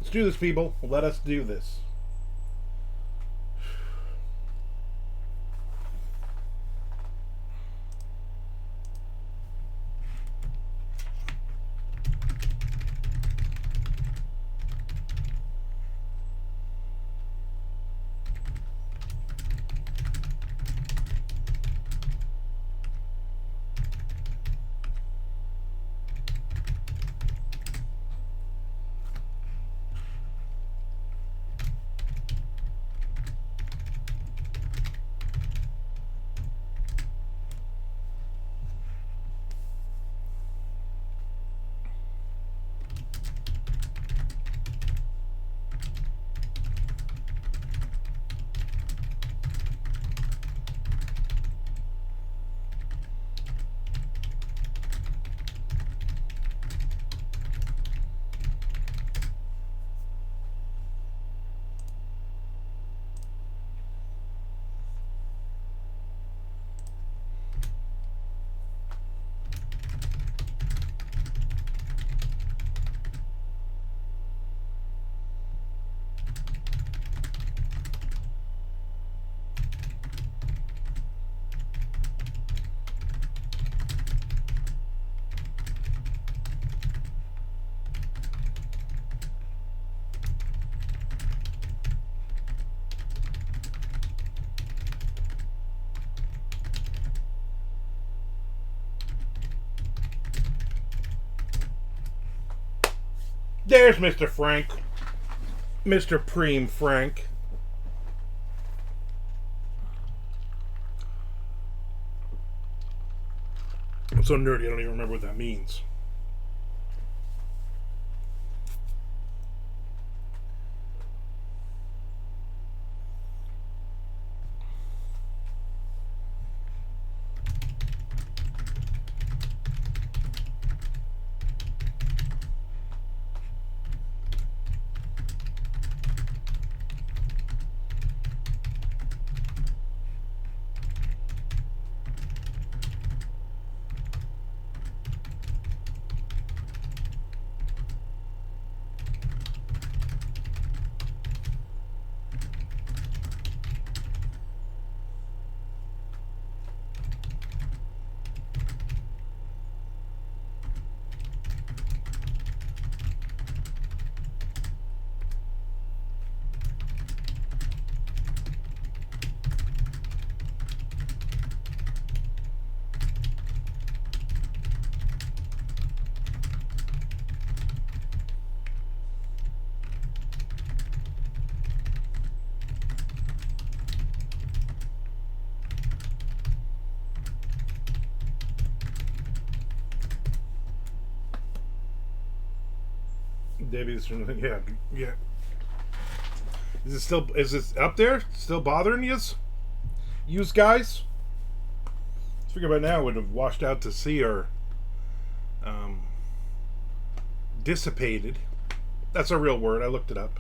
Let's do this, people. Let us do this. There's Mr. Frank. Mr. Preem Frank. I'm so nerdy I don't even remember what that means. Debbie's, yeah. Is this up there? Still bothering yous? Yous guys? Let's figure by now it would have washed out to sea or dissipated. That's a real word. I looked it up.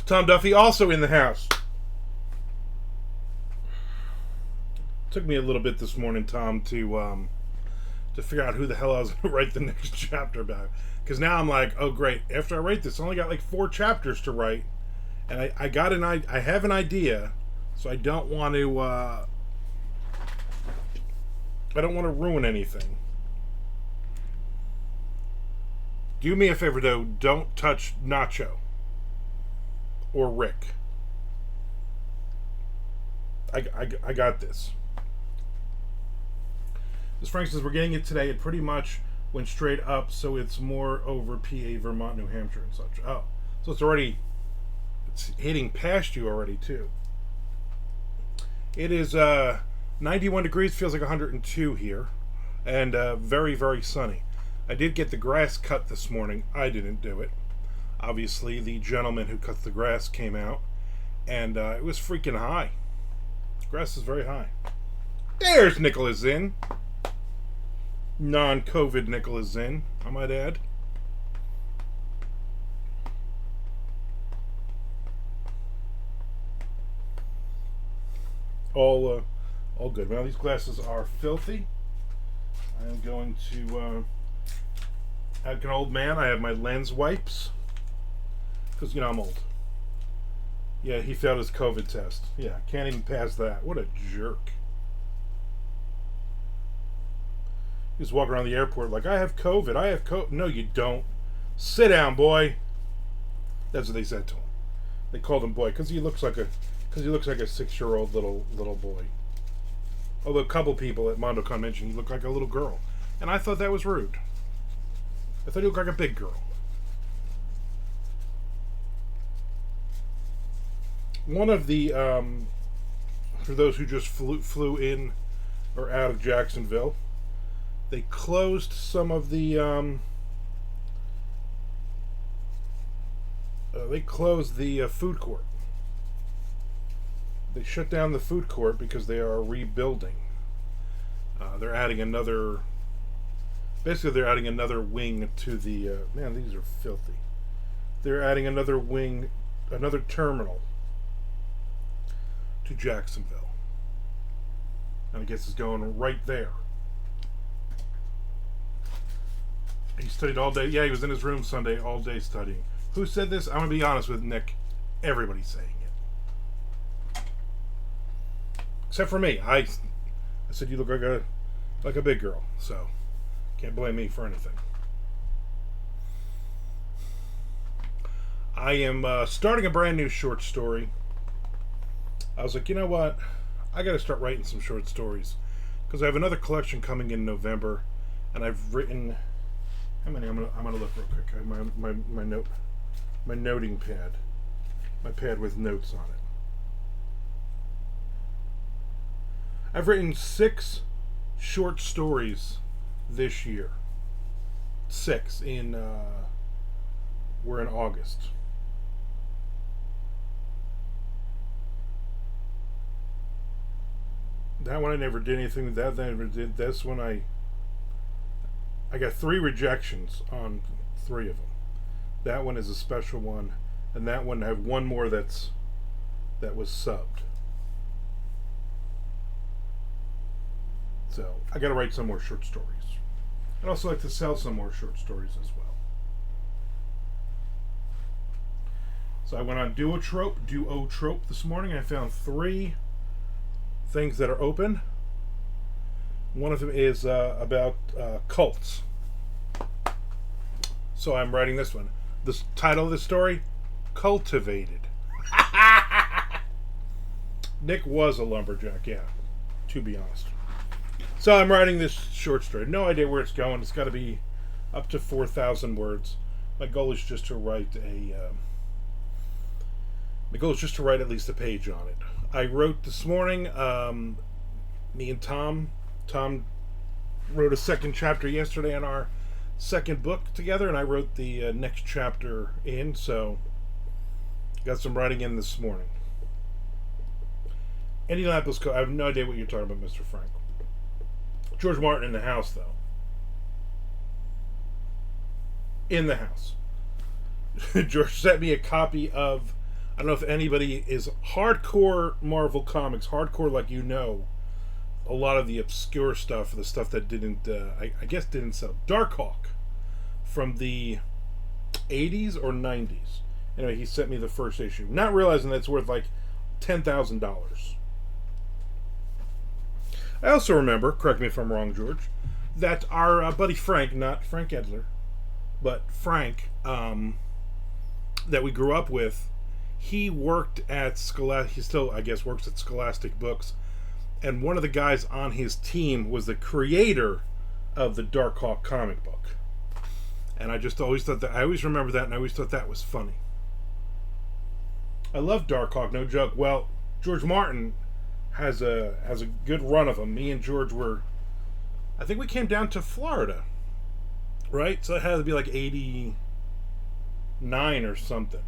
Tom Duffy also in the house. Took me a little bit this morning, Tom, to figure out who the hell I was going to write the next chapter about. Because now I'm like, oh great, after I write this, I only got like 4 chapters to write, and I have an idea, so I don't want to ruin anything. Do me a favor though, don't touch Nacho or Rick. I got this. As Frank says, we're getting it today. It pretty much went straight up, so it's more over PA, Vermont, New Hampshire, and such. Oh, so it's hitting past you already too. It is 91 degrees, feels like 102 here, and very, very sunny. I did get the grass cut this morning. I didn't do it. Obviously, the gentleman who cut the grass came out, and it was freaking high. The grass is very high. There's Nicholas in. Non-COVID Nicholas in, I might add. All good. Now these glasses are filthy. I am going to, like an old man, I have my lens wipes. Because, you know, I'm old. Yeah, he failed his COVID test. Yeah, can't even pass that. What a jerk. He was walking around the airport like, I have COVID, I have COVID. No, you don't. Sit down, boy. That's what they said to him. They called him boy because he looks like a 6-year-old little boy. Although a couple people at MondoCon mentioned he looked like a little girl, and I thought that was rude. I thought he looked like a big girl. One of the for those who just flew in or out of Jacksonville, they closed some of the food court. They shut down the food court because they are rebuilding. They're adding another. Basically, they're adding another wing to the. Man, these are filthy. They're adding another wing, another terminal to Jacksonville, and I guess it's going right there. He studied all day. Yeah, he was in his room Sunday all day studying. Who said this? I'm going to be honest with Nick. Everybody's saying it. Except for me. I said you look like a big girl. So, can't blame me for anything. I am starting a brand new short story. I was like, you know what? I got to start writing some short stories. Because I have another collection coming in November. And I've written... How many? I'm gonna look real quick. I have my noting pad, my pad with notes on it. I've written 6 short stories this year. 6 in we're in August. That one I never did anything with that. I never did this one. I got 3 rejections on 3 of them. That one is a special one, and that one I have one more that was subbed. So I got to write some more short stories. I'd also like to sell some more short stories as well. So I went on Duotrope this morning. I found 3 things that are open. One of them is about cults. So I'm writing this one. The title of the story, Cultivated. Nick was a lumberjack, yeah, to be honest. So I'm writing this short story. No idea where it's going. It's got to be up to 4,000 words. My goal is just to write at least a page on it. I wrote this morning, me and Tom wrote a second chapter yesterday on our second book together, and I wrote the next chapter in, so got some writing in this morning. Indianapolis I have no idea what you're talking about, Mr. Frank. George Martin in the house, though. In the house. George sent me a copy of I don't know if anybody is hardcore Marvel Comics, hardcore like a lot of the obscure stuff, the stuff that didn't, I guess didn't sell. Darkhawk from the 80s or 90s. Anyway, he sent me the first issue, not realizing that's worth like $10,000. I also remember, correct me if I'm wrong, George, that our buddy Frank, not Frank Edler, but Frank, that we grew up with, he worked at Scholastic. He still, I guess, works at Scholastic Books, and one of the guys on his team was the creator of the Darkhawk comic book. And I just always thought that, I always remember that, and I always thought that was funny. I love Darkhawk, no joke. Well, George Martin has a good run of them. Me and George I think we came down to Florida, right? So it had to be like 89 or something.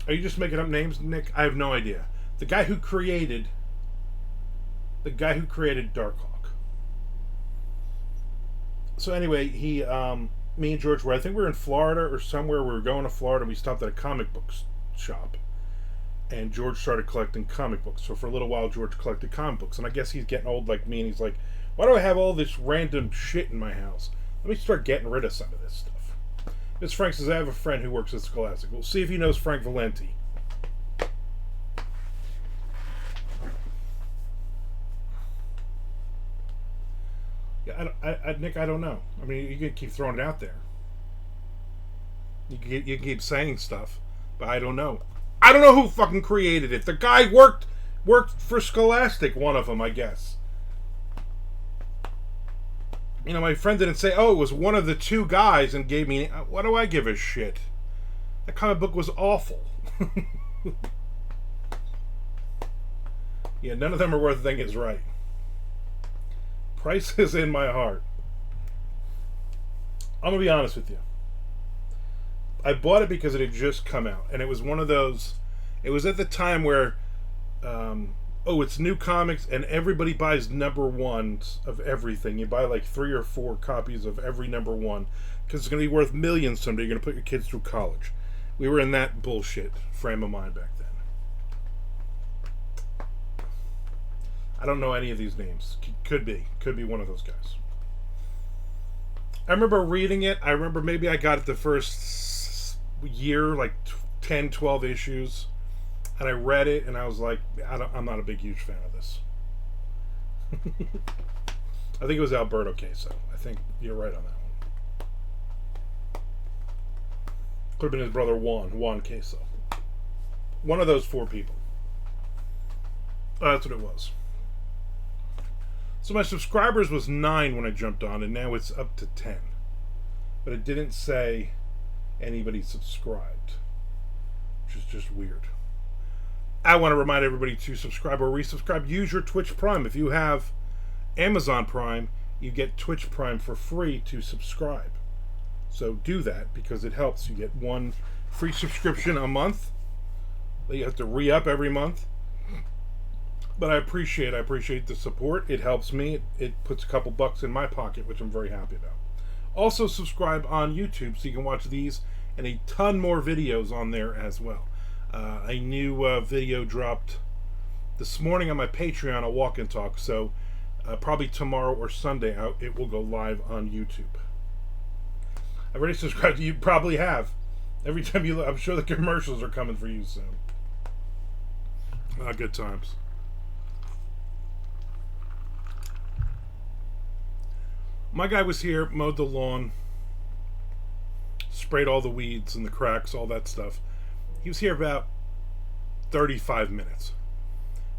Are you just making up names, Nick? I have no idea. The guy who created Darkhawk. So anyway, me and George I think we were in Florida or somewhere. We were going to Florida. We stopped at a comic book shop, and George started collecting comic books. So for a little while, George collected comic books, and I guess he's getting old like me, and he's like, "Why do I have all this random shit in my house? Let me start getting rid of some of this stuff." Miss Frank says, "I have a friend who works at Scholastic." We'll see if he knows Frank Valenti. Yeah, Nick, I don't know. I mean, you can keep throwing it out there. You can keep saying stuff, but I don't know. I don't know who fucking created it. The guy worked for Scholastic, one of them, I guess. You know, my friend didn't say, "Oh, it was one of the two guys," and gave me. What do I give a shit? That comic book was awful. Yeah, none of them are worth thinking is right. Price is in my heart. I'm gonna be honest with you. I bought it because it had just come out, and it was one of those. It was at the time where, it's new comics, and everybody buys number ones of everything. You buy like 3 or 4 copies of every number one because it's gonna be worth millions someday. You're gonna put your kids through college. We were in that bullshit frame of mind back then. I don't know any of these names. Could be one of those guys. I remember reading it. I remember maybe I got it the first year, like 10, 12 issues, and I read it, and I was like, I'm not a huge fan of this. I think it was Alberto Queso. I think you're right on that one. Could have been his brother Juan Queso. One of those 4 people. That's what it was. So my subscribers was 9 when I jumped on, and now it's up to 10. But it didn't say anybody subscribed, which is just weird. I want to remind everybody to subscribe or resubscribe. Use your Twitch Prime. If you have Amazon Prime, you get Twitch Prime for free to subscribe. So do that because it helps. You get 1 free subscription a month. You have to re-up every month. But I appreciate the support. It helps me. It puts a couple bucks in my pocket, which I'm very happy about. Also, subscribe on YouTube so you can watch these and a ton more videos on there as well. A new video dropped this morning on my Patreon, a walk and talk. So probably tomorrow or Sunday it will go live on YouTube. I've already subscribed. You probably have. Every time you look, I'm sure the commercials are coming for you soon. Good times. My guy was here, mowed the lawn, sprayed all the weeds and the cracks, all that stuff. He was here about 35 minutes.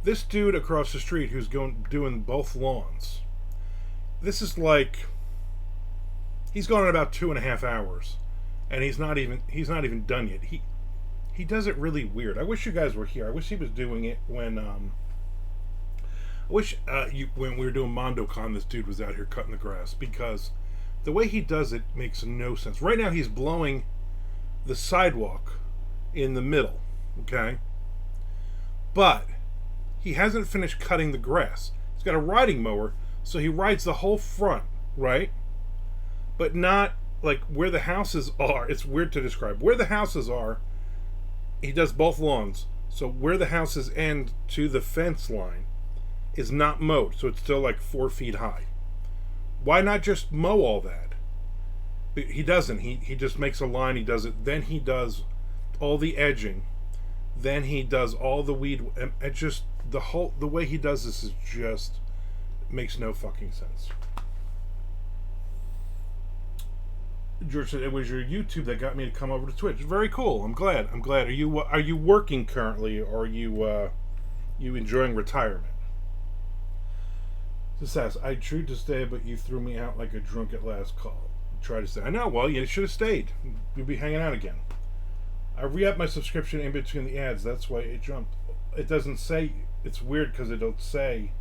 This dude across the street who's doing both lawns, this is like, he's gone in about 2.5 hours, and he's not even done yet. He does it really weird. I wish you guys were here. I wish he was doing it when when we were doing MondoCon, this dude was out here cutting the grass, because the way he does it makes no sense. Right now he's blowing the sidewalk in the middle, okay? But he hasn't finished cutting the grass. He's got a riding mower, so he rides the whole front, right? But not like where the houses are, it's weird to describe. Where the houses are, he does both lawns. So where the houses end to the fence line is not mowed, so it's still like 4 feet high. Why not just mow all that? He doesn't. He just makes a line. He does it. Then he does all the edging. Then he does all the weed. And just the way he does this is just makes no fucking sense. George said it was your YouTube that got me to come over to Twitch. Very cool. I'm glad. Are you working currently, or are you enjoying retirement? This says, I tried to stay, but you threw me out like a drunk at last call. Try to stay. I know. Well, you should have stayed. You'll be hanging out again. I re-upped my subscription in between the ads. That's why it jumped. It doesn't say. It's weird because it don't say.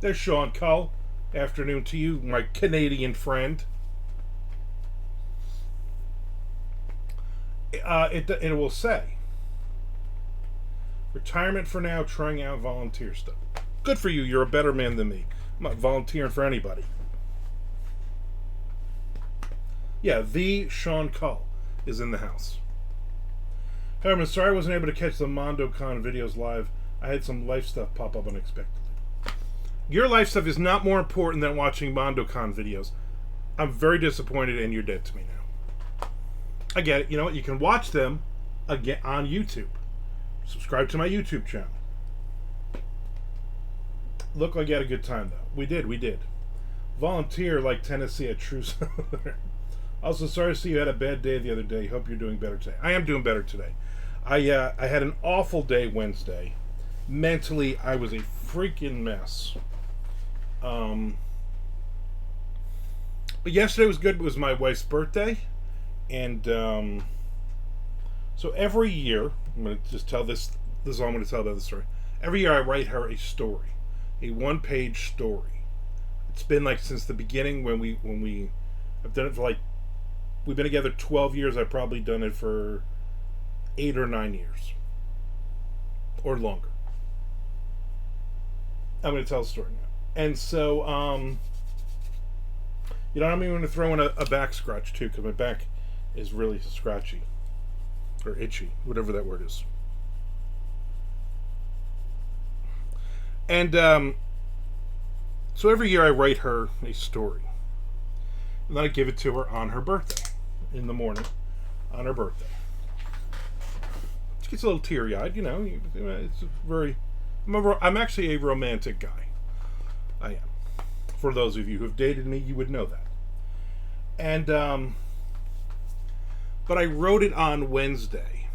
There's Sean Cull. Afternoon to you, my Canadian friend. It will say retirement for now, trying out volunteer stuff. Good for you. You're a better man than me. I'm not volunteering for anybody. Yeah, the Sean Cull is in the house. However, I'm sorry I wasn't able to catch the MondoCon videos live. I had some life stuff pop up unexpectedly. Your life stuff is not more important than watching MondoCon videos. I'm very disappointed, and you're dead to me now. I get it. You know what? You can watch them again on YouTube. Subscribe to my YouTube channel. Look like you had a good time, though. We did. Volunteer like Tennessee at True Southern. Also, sorry to see you had a bad day the other day. Hope you're doing better today. I am doing better today. I had an awful day Wednesday. Mentally, I was a freaking mess. But yesterday was good. It was my wife's birthday. And so every year, I'm going to just tell this is all I'm going to tell about the story. Every year I write her a story. A one-page story. It's been like since the beginning when we I've done it for like, we've been together 12 years. I've probably done it for 8 or 9 years. Or longer. I'm going to tell the story now. And so, I'm even going to throw in a back scratch too, because my back is really scratchy. Or itchy, whatever that word is. And so every year I write her a story. And then I give it to her on her birthday. In the morning. On her birthday. She gets a little teary-eyed, It's very... I'm actually a romantic guy. I am. For those of you who have dated me, you would know that. And, but I wrote it on Wednesday.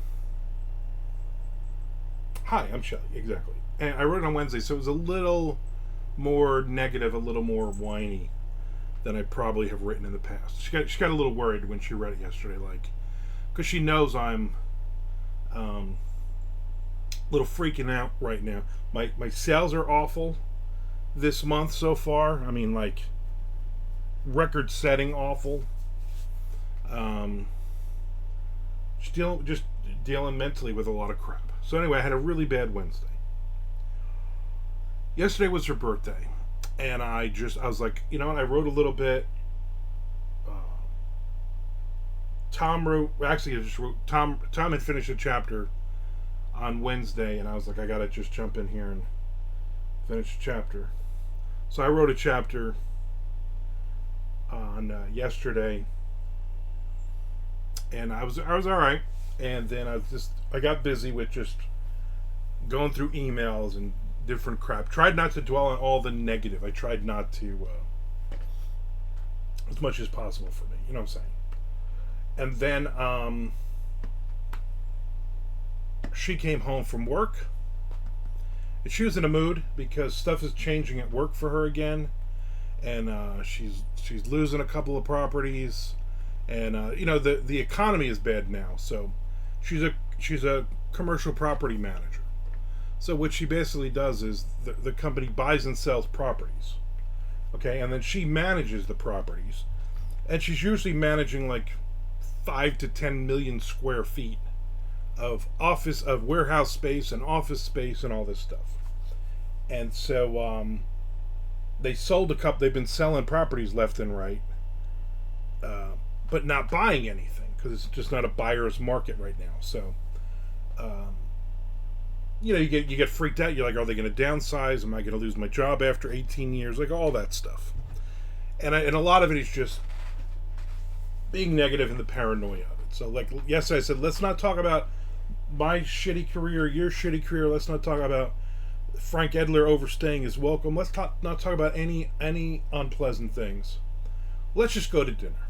Hi, I'm Shelly. Exactly. And I wrote it on Wednesday, so it was a little more negative, a little more whiny than I probably have written in the past. She got a little worried when she read it yesterday, because she knows I'm a little freaking out right now. My sales are awful this month so far. I mean, record-setting awful. Just dealing mentally with a lot of crap. So anyway, I had a really bad Wednesday. Yesterday was her birthday, and I was like, you know what? I wrote a little bit. Tom had finished a chapter on Wednesday, and I was like, I gotta just jump in here and finish the chapter. So I wrote a chapter on yesterday, and I was all right. And then I got busy with just going through emails and different crap. Tried not to dwell on all the negative. I tried not to, as much as possible for me. You know what I'm saying? And then she came home from work. And she was in a mood because stuff is changing at work for her again, and she's losing a couple of properties, and the economy is bad now. So she's a commercial property manager. So what she basically does is the company buys and sells properties, okay, and then she manages the properties, and she's usually managing like 5 to 10 million square feet of warehouse space and office space and all this stuff. And so they sold a couple. They've been selling properties left and right but not buying anything because it's just not a buyer's market right now. So, um, you get freaked out. You're like, are they going to downsize? Am I going to lose my job after 18 years? Like all that stuff. And a lot of it is just being negative and the paranoia of it. So, like yesterday, I said, let's not talk about my shitty career, your shitty career. Let's not talk about Frank Edler overstaying his welcome. Let's not talk about any unpleasant things. Let's just go to dinner.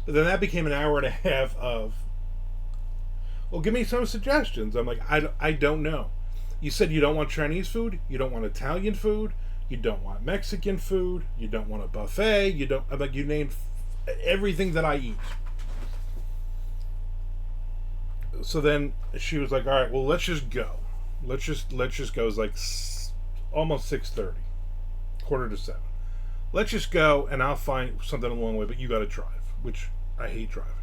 But then that became an hour and a half of, well, give me some suggestions. I'm like, I don't know. You said you don't want Chinese food, you don't want Italian food, you don't want Mexican food, you don't want a buffet, you don't. I'm like, you named everything that I eat. So then she was like, all right, well, let's just go. Let's just go. It's like almost 6:30, 6:45. Let's just go, and I'll find something along the way. But you got to drive, which I hate driving.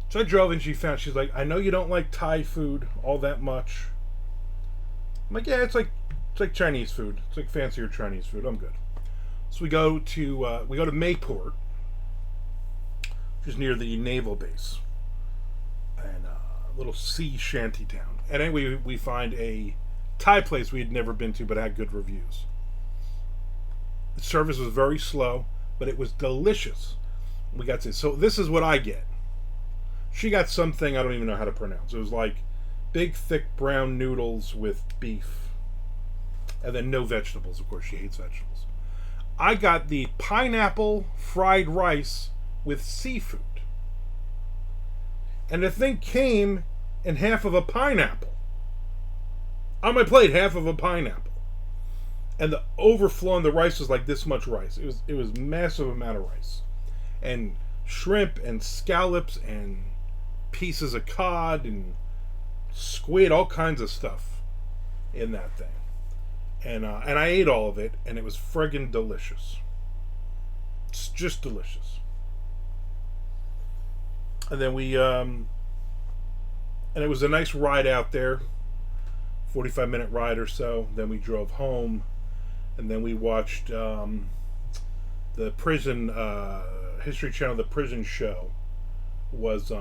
So I drove, and she's like, I know you don't like Thai food all that much. I'm like, yeah, it's like Chinese food. It's like fancier Chinese food. I'm good. So we go to Mayport, which is near the naval base, and a little sea shanty town. And anyway, we find a Thai place we had never been to, but had good reviews. The service was very slow, but it was delicious. We got to, so this is what I get. She got something I don't even know how to pronounce. It was like big, thick brown noodles with beef, and then no vegetables. Of course, she hates vegetables. I got the pineapple fried rice with seafood, and the thing came in half of a pineapple. On my plate, half of a pineapple. And the overflow in the rice was like this much rice. It was massive amount of rice. And shrimp and scallops and pieces of cod and squid, all kinds of stuff in that thing. And I ate all of it, and it was friggin' delicious. It's just delicious. And then and it was a nice ride out there, 45-minute ride or so. Then we drove home, and then we watched the prison History Channel. The prison show was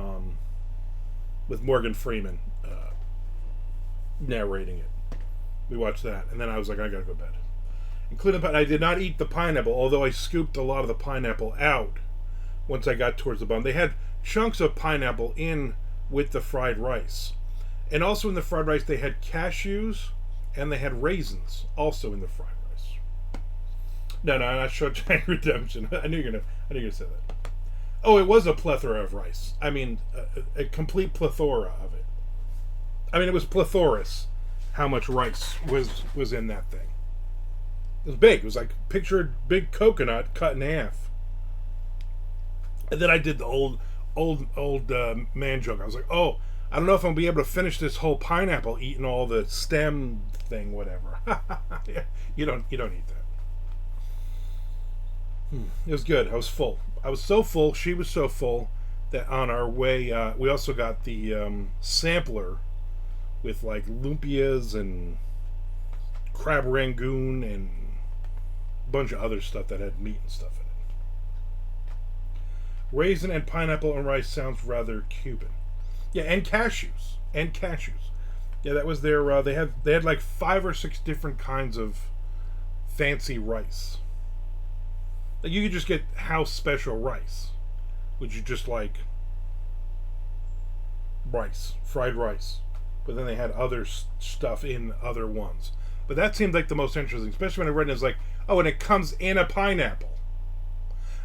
with Morgan Freeman narrating it. We watched that, and then I was like, I gotta go to bed. Including, I did not eat the pineapple, although I scooped a lot of the pineapple out once I got towards the bottom. They had chunks of pineapple in with the fried rice. And also in the fried rice, they had cashews and they had raisins also in the fried rice. No, not Shawshank Redemption. I knew you were gonna say that. Oh, it was a plethora of rice. I mean, a complete plethora of it. I mean, it was plethorous how much rice was in that thing. It was big. It was like, picture a big coconut cut in half. And then I did the old man joke. I was like, oh, I don't know if I'm gonna be able to finish this whole pineapple eating all the stem thing, whatever. Yeah, you don't eat that. It was good. I was full. I was so full. She was so full that on our way, we also got the sampler with like lumpias and crab rangoon and a bunch of other stuff that had meat and stuff in it. Raisin and pineapple and rice sounds rather Cuban. Yeah, and cashews. Yeah, that was their. They had like 5 or 6 different kinds of fancy rice. Like you could just get house special rice, which is just like rice, fried rice. But then they had other stuff in other ones. But that seemed like the most interesting, especially when I read it. It's like, oh, and it comes in a pineapple.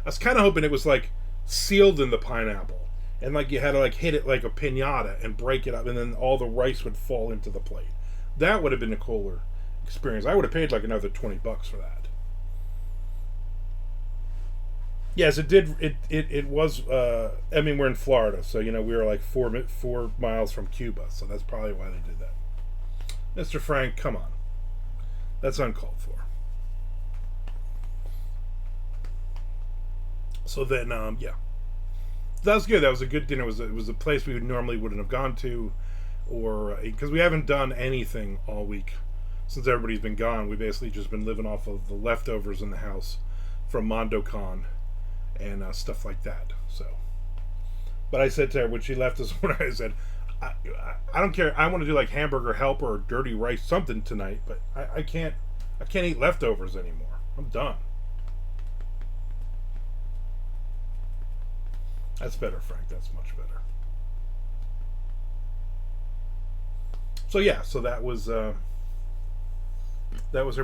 I was kind of hoping it was like sealed in the pineapple, and like you had to like hit it like a piñata and break it up, and then all the rice would fall into the plate. That would have been a cooler experience. I would have paid like another $20 for that. Yes, it did. It was. I mean, we're in Florida, so we were like 4 miles from Cuba, so that's probably why they did that. Mr. Frank, come on, that's uncalled for. So then, yeah, that was good. That was a good dinner. It was a place we normally wouldn't have gone to, or because we haven't done anything all week since everybody's been gone. We basically just been living off of the leftovers in the house from MondoCon. and stuff like that. So, but I said to her when she left this morning, I said, I don't care. I want to do like hamburger helper or dirty rice something tonight, but I can't eat leftovers anymore. I'm done. That's better, Frank. That's much better. So yeah, so that was her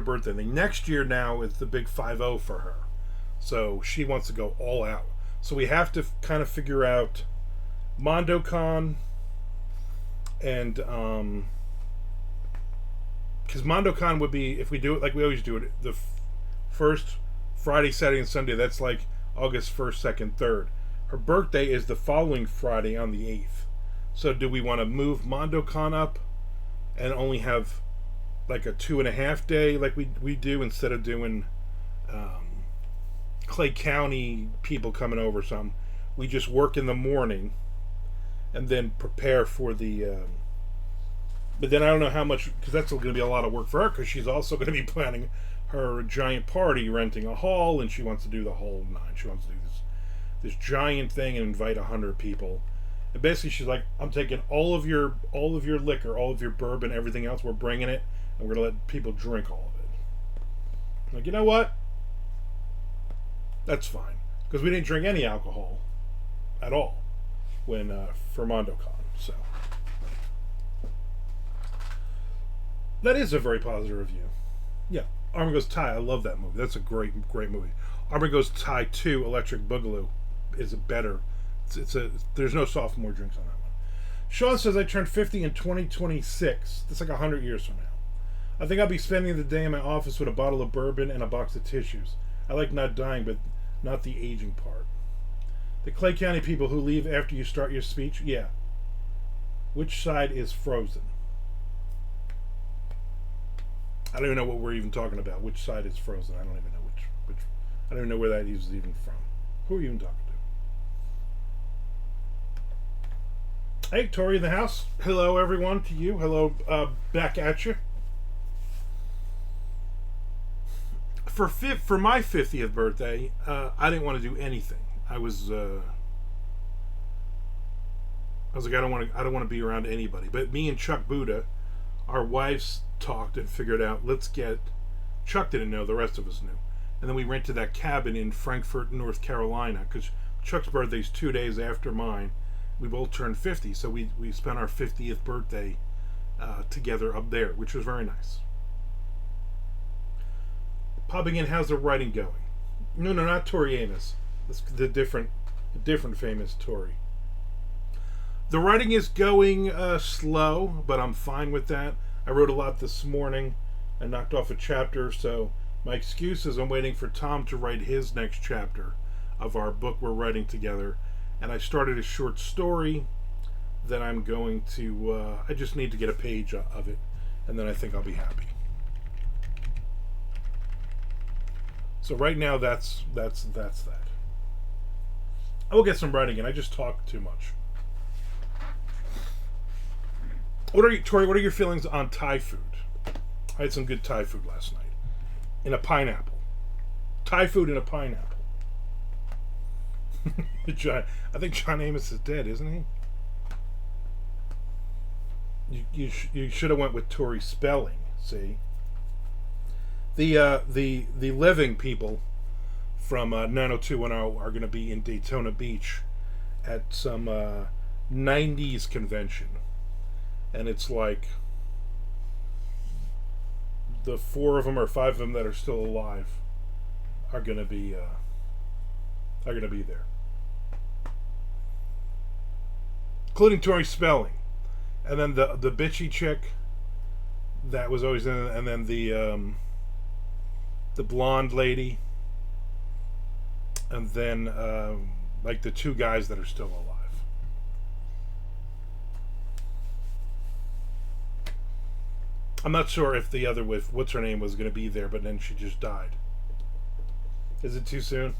birthday. The next year now is the big 5-0 for her. So she wants to go all out. So we have to kind of figure out MondoCon and because MondoCon would be, if we do it like we always do it, the first Friday, Saturday, and Sunday. That's like August 1st, 2nd, 3rd. Her birthday is the following Friday on the 8th. So do we want to move MondoCon up and only have like a 2.5 day like we do, instead of doing Clay County people coming over or something? We just work in the morning and then prepare for the but then I don't know how much, because that's going to be a lot of work for her, because she's also going to be planning her giant party, renting a hall, and she wants to do the whole nine. She wants to do this giant thing and invite 100 people. And basically she's like, I'm taking all of your liquor, all of your bourbon, everything else, we're bringing it, and we're going to let people drink all of it. I'm like, you know what? That's fine. Because we didn't drink any alcohol at all when for MondoCon. So that is a very positive review. Yeah. Armand Goes Thai. I love that movie. That's a great movie. Armand Goes Thai 2 Electric Boogaloo is a better. There's no sophomore drinks on that one. Sean says, I turned 50 in 2026. That's like 100 years from now. I think I'll be spending the day in my office with a bottle of bourbon and a box of tissues. I like not dying, but not the aging part. The Clay County people who leave after you start your speech? Yeah. Which side is frozen? I don't even know what we're even talking about. Which side is frozen? I don't even know which. I don't even know where that is even from. Who are you even talking to? Hey, Tori in the house. Hello, everyone, to you. Hello, back at you. For my 50th birthday, I didn't want to do anything. I was like, I don't want to be around anybody. But me and Chuck Buddha, our wives talked and figured out, let's get. Chuck didn't know, the rest of us knew, and then we rented that cabin in Frankfort, North Carolina, because Chuck's birthday's 2 days after mine. We both turned 50, so we spent our 50th birthday together up there, which was very nice. Popping in, how's the writing going? No, not Tori Amos. That's the different famous Tori. The writing is going slow, but I'm fine with that. I wrote a lot this morning. I knocked off a chapter, so my excuse is I'm waiting for Tom to write his next chapter of our book we're writing together. And I started a short story that I'm going to, I just need to get a page of it, and then I think I'll be happy. So right now, that's that. I will get some writing in. I just talk too much. Tori, what are your feelings on Thai food? I had some good Thai food last night. In a pineapple. Thai food in a pineapple. I think John Amos is dead, isn't he? You should have went with Tori Spelling. See, the living people from 90210 are going to be in Daytona Beach at some 90s convention, and it's like the 4 of them or 5 of them that are still alive are going to be there, including Tori Spelling, and then the bitchy chick that was always in it, and then the blonde lady, and then like the 2 guys that are still alive. I'm not sure if the other with what's her name was going to be there, but then she just died. Is it too soon?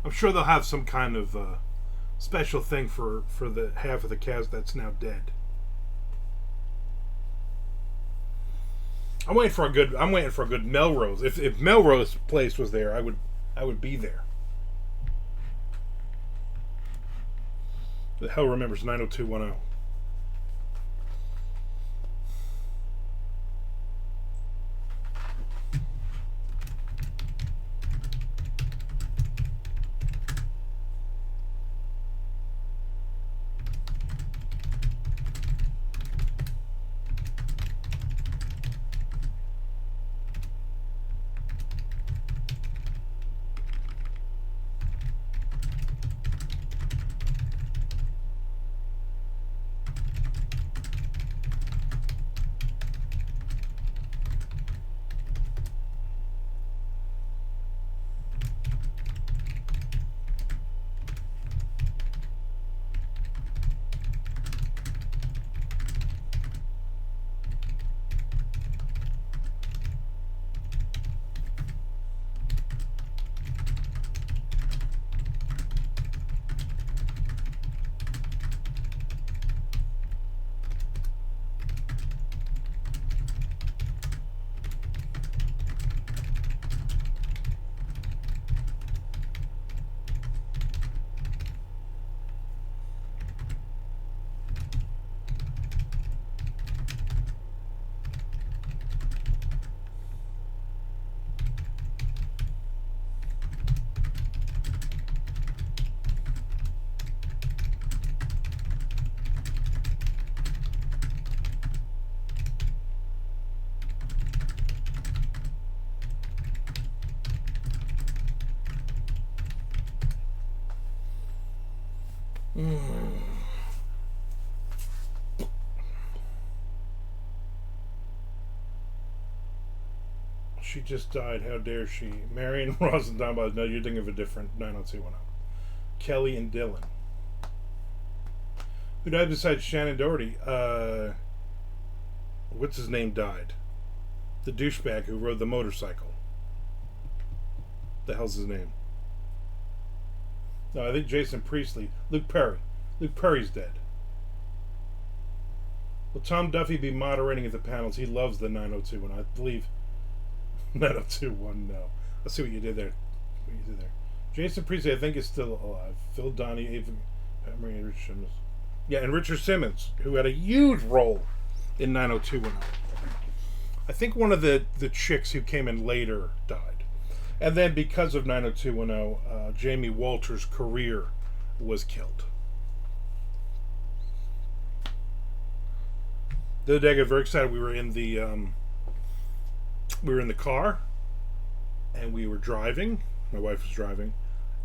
I'm sure they'll have some kind of special thing for the half of the cast that's now dead. I'm waiting for a good Melrose. If Melrose Place was there, I would be there. Hell remembers 90210. She just died. How dare she? Marion Rosenbaum. No, you're thinking of a different 90210. Kelly and Dylan. Who died besides Shannon Doherty? What's his name died? The douchebag who rode the motorcycle. The hell's his name? No, I think Jason Priestley. Luke Perry. Luke Perry's dead. Will Tom Duffy be moderating at the panels? He loves the 90210. I believe 90210. No. Let's see what you did there. Jason Priestley, I think, is still alive. Phil Donnie, Ava Marie, and Richard Simmons. Yeah, and Richard Simmons, who had a huge role in 90210. I think one of the chicks who came in later died. And then because of 90210, Jamie Walters' career was killed. The other day I got very excited. We were in the car, and we were driving. My wife was driving,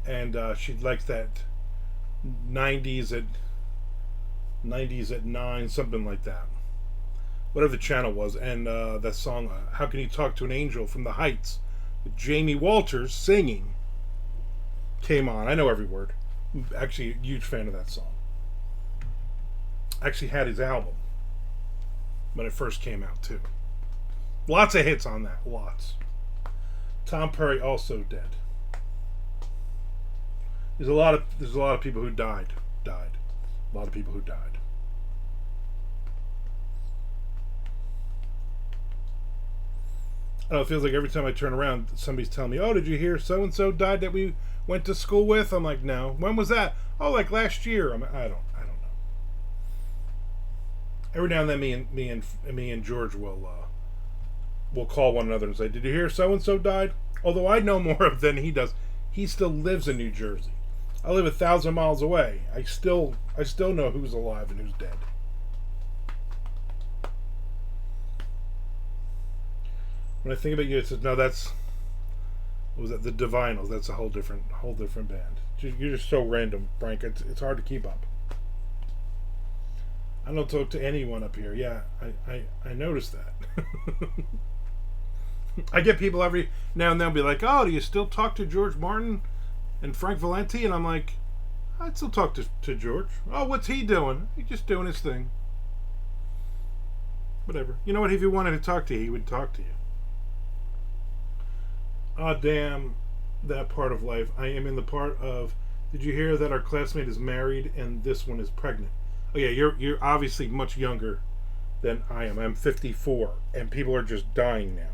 and she likes that 90s at 9, something like that. Whatever the channel was, and that song, "How Can You Talk to an Angel" from the Heights, with Jamie Walters singing, came on. I know every word. I'm actually a huge fan of that song. Actually had his album when it first came out too. Lots of hits on that. Lots. Tom Perry also dead. There's a lot of people who died. A lot of people who died. I don't know, it feels like every time I turn around, somebody's telling me, "Oh, did you hear so and so died that we went to school with?" I'm like, "No." "When was that?" "Oh, like last year." I don't know. Every now and then, me and George will call one another and say, "Did you hear so and so died?" Although I know more of than he does. He still lives in New Jersey. I live 1,000 miles away. I still know who's alive and who's dead. When I think about you, it says, "No, that's what was that? The Divinals." That's a whole different band. You're just so random, Frank. It's hard to keep up. I don't talk to anyone up here. Yeah, I noticed that. I get people every now and then be like, "Oh, do you still talk to George Martin and Frank Valenti?" And I'm like, "I'd still talk to George." "Oh, what's he doing?" "He's just doing his thing." Whatever. You know what? If he wanted to talk to you, he would talk to you. Ah, damn, that part of life. I am in the part of, "Did you hear that our classmate is married and this one is pregnant?" Oh yeah, you're obviously much younger than I am. I'm 54, and people are just dying now.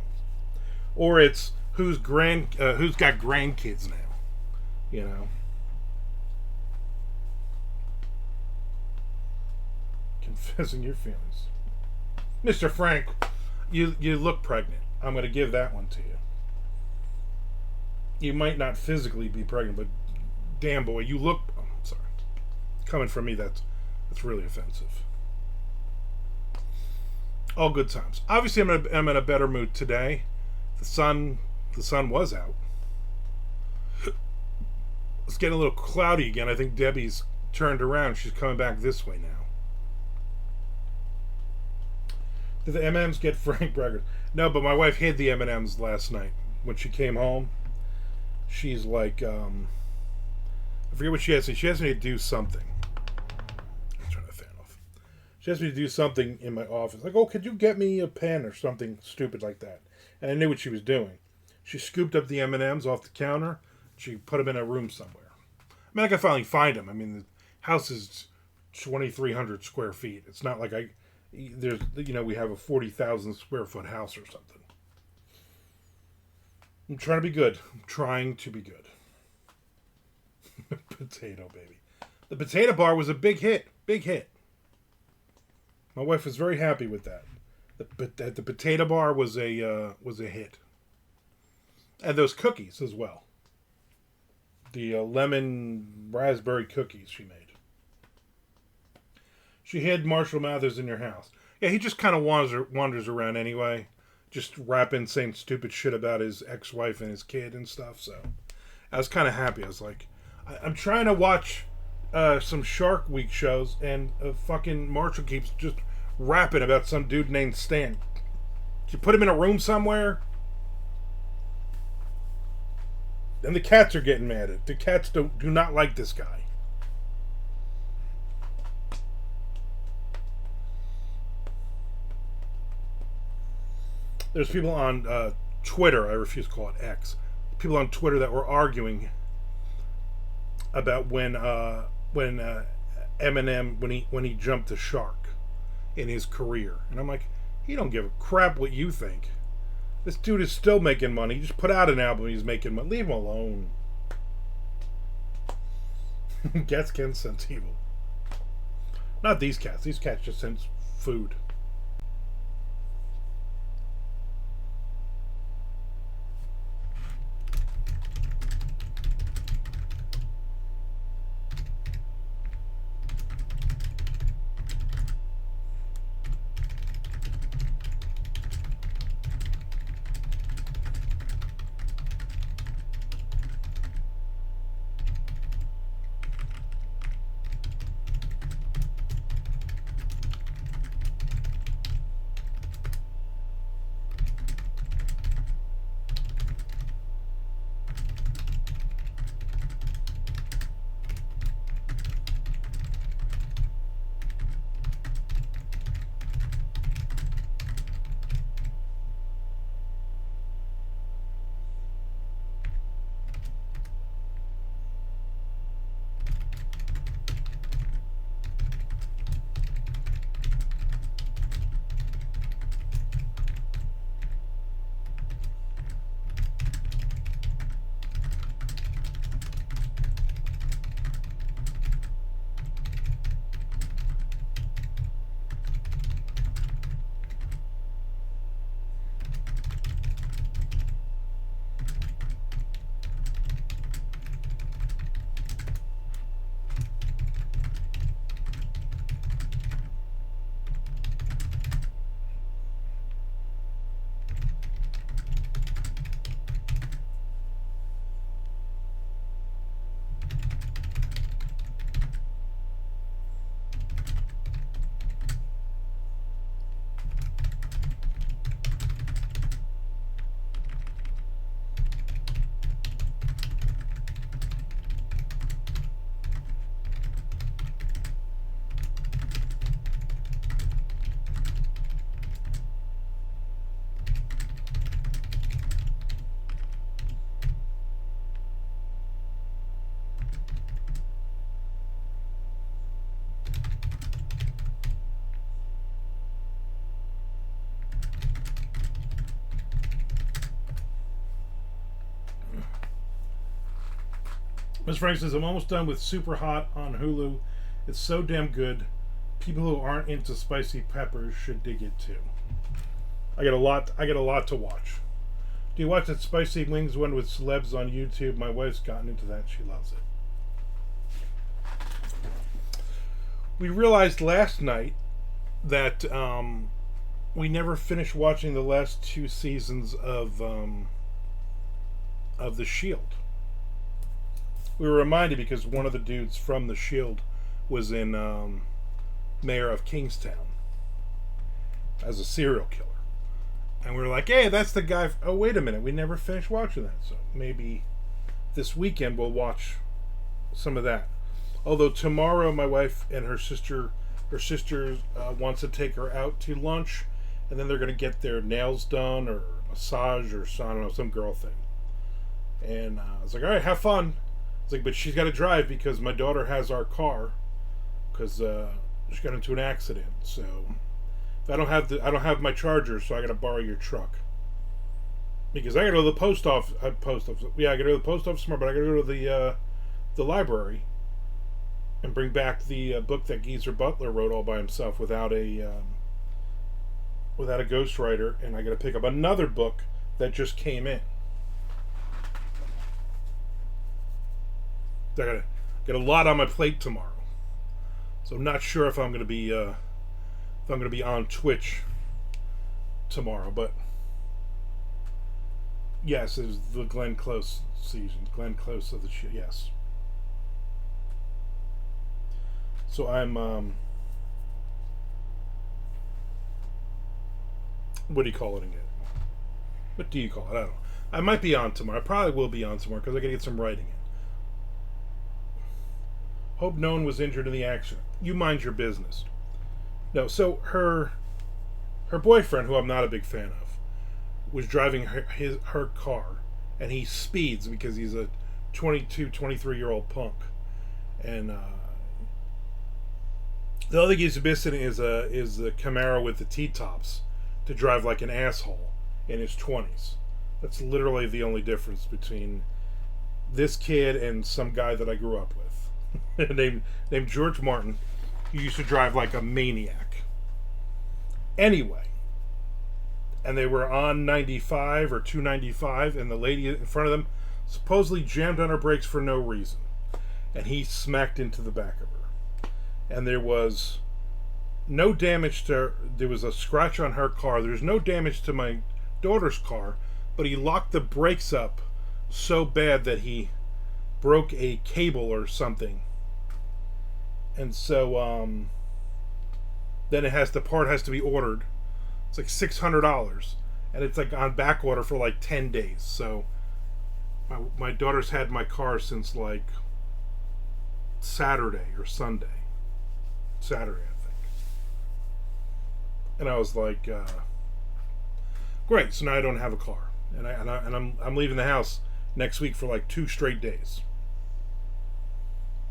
Or it's who's got grandkids now, you know. confessing your feelings. Mr. Frank, you look pregnant. I'm going to give that one to you. You might not physically be pregnant, but damn boy, you look. Oh, sorry. Coming from me, that's really offensive. All good times. Obviously, I'm in a better mood today. The sun was out. It's getting a little cloudy again. I think Debbie's turned around. She's coming back this way now. Did the M&Ms get Frank Braggart? No, but my wife hid the M&Ms last night when she came home. She's like, I forget what she asked me. She asked me to do something. I'm turning the fan off. She asked me to do something in my office. Like, oh, could you get me a pen or something stupid like that? And I knew what she was doing. She scooped up the M&Ms off the counter. She put them in a room somewhere. I mean, I can finally find them. I mean, the house is 2,300 square feet. It's not like we have a 40,000 square foot house or something. I'm trying to be good. Potato baby. The potato bar was a big hit. Big hit. My wife was very happy with that. The potato bar was a hit. And those cookies as well. The lemon raspberry cookies she made. She hid Marshall Mathers in your house. Yeah, he just kind of wanders around anyway. Just rapping, saying stupid shit about his ex-wife and his kid and stuff. So I was kind of happy. I was like, I'm trying to watch some Shark Week shows, and fucking Marshall keeps just rapping about some dude named Stan. Did you put him in a room somewhere? And the cats are getting mad at it. The cats do not like this guy. There's people on Twitter, I refuse to call it X, people on Twitter that were arguing about when Eminem, when he jumped the shark in his career. And I'm like, he don't give a crap what you think. This dude is still making money. He just put out an album, he's making money. Leave him alone. Cats can sense evil. Not these cats. These cats just sense food. Ms. Frank says, I'm almost done with Super Hot on Hulu. It's so damn good. people who aren't into spicy peppers should dig it too. I get a lot. I get a lot to watch. Do you watch that spicy wings one with celebs on YouTube? My wife's gotten into that. She loves it. We realized last night that we never finished watching the last 2 seasons of The Shield. We were reminded because one of the dudes from The Shield was in Mayor of Kingstown as a serial killer. And we were like, hey, that's the guy. Oh, wait a minute. We never finished watching that. So maybe this weekend we'll watch some of that. Although tomorrow my wife and her sister wants to take her out to lunch. And then they're going to get their nails done or massage or I don't know, some girl thing. And I was like, all right, have fun. It's like, but she's got to drive because my daughter has our car because she got into an accident. So if I don't have my charger, so I got to borrow your truck because I got to go to the post office. Yeah, I got to go to the post office tomorrow, but I got to go to the library and bring back the book that Geezer Butler wrote all by himself without a ghostwriter, and I got to pick up another book that just came in. I gotta get a lot on my plate tomorrow, so I'm not sure if I'm gonna be on Twitch tomorrow. But yes, it was the Glenn Close season. Glenn Close of the show. Yes. So I'm what do you call it again? What do you call it? I don't know. I might be on tomorrow. I probably will be on tomorrow because I gotta get some writing in. Hope no one was injured in the accident. You mind your business. No, so her boyfriend, who I'm not a big fan of, was driving her car, and he speeds because he's a 22, 23-year-old punk. And the other thing he's missing is the Camaro with the T-tops to drive like an asshole in his 20s. That's literally the only difference between this kid and some guy that I grew up with. named George Martin, who used to drive like a maniac. Anyway, and they were on 95 or 295, and the lady in front of them supposedly jammed on her brakes for no reason, and he smacked into the back of her. And there was no damage to her. There was a scratch on her car. There's no damage to my daughter's car, but he locked the brakes up so bad that he broke a cable or something, and so then the part has to be ordered. It's like $600, and it's like on back order for like 10 days. So my daughter's had my car since like Saturday or Sunday. Saturday, I think. And I was like, great. So now I don't have a car, and I'm leaving the house next week for like 2 straight days.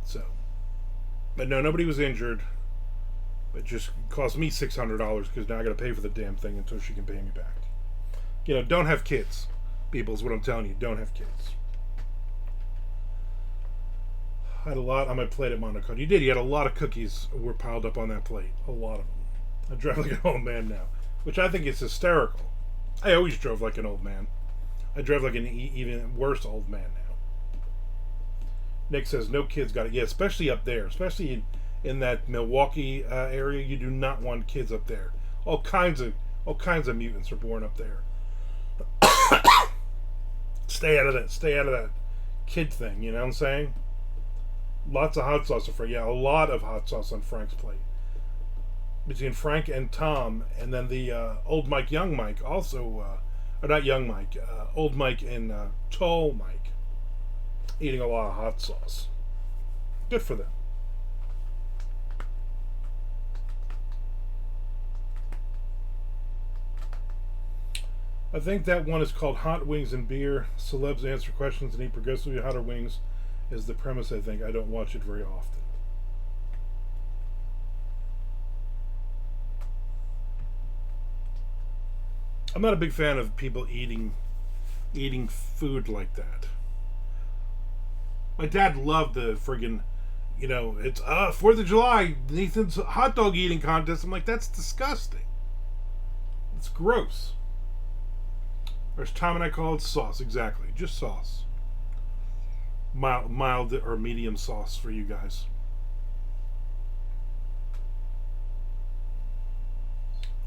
So, but no, nobody was injured. It just cost me $600 because now I got to pay for the damn thing until she can pay me back. You know, don't have kids, people, is what I'm telling you. Don't have kids. I had a lot on my plate at Monaco. You did. You had a lot of cookies were piled up on that plate. A lot of them. I drive like an old man now, which I think is hysterical. I always drove like an old man. I drive like an even worse old man now. Nick says no kids got it. Yeah, especially up there, especially in that Milwaukee area. You do not want kids up there. All kinds of mutants are born up there. Stay out of that. Stay out of that kid thing. You know what I'm saying? Lots of hot sauce on Frank. Yeah, a lot of hot sauce on Frank's plate. Between Frank and Tom, and then the old Mike, young Mike, also, or not young Mike, old Mike and tall Mike. Eating a lot of hot sauce. Good for them. I think that one is called Hot Wings and Beer. Celebs answer questions and eat progressively hotter wings is the premise, I think. I don't watch it very often. I'm not a big fan of people eating food like that. My dad loved the friggin' It's 4th of July, Nathan's hot dog eating contest. I'm like, that's disgusting. It's gross. Or as Tom and I call it, sauce. Exactly. Just sauce. Mild or medium sauce for you guys.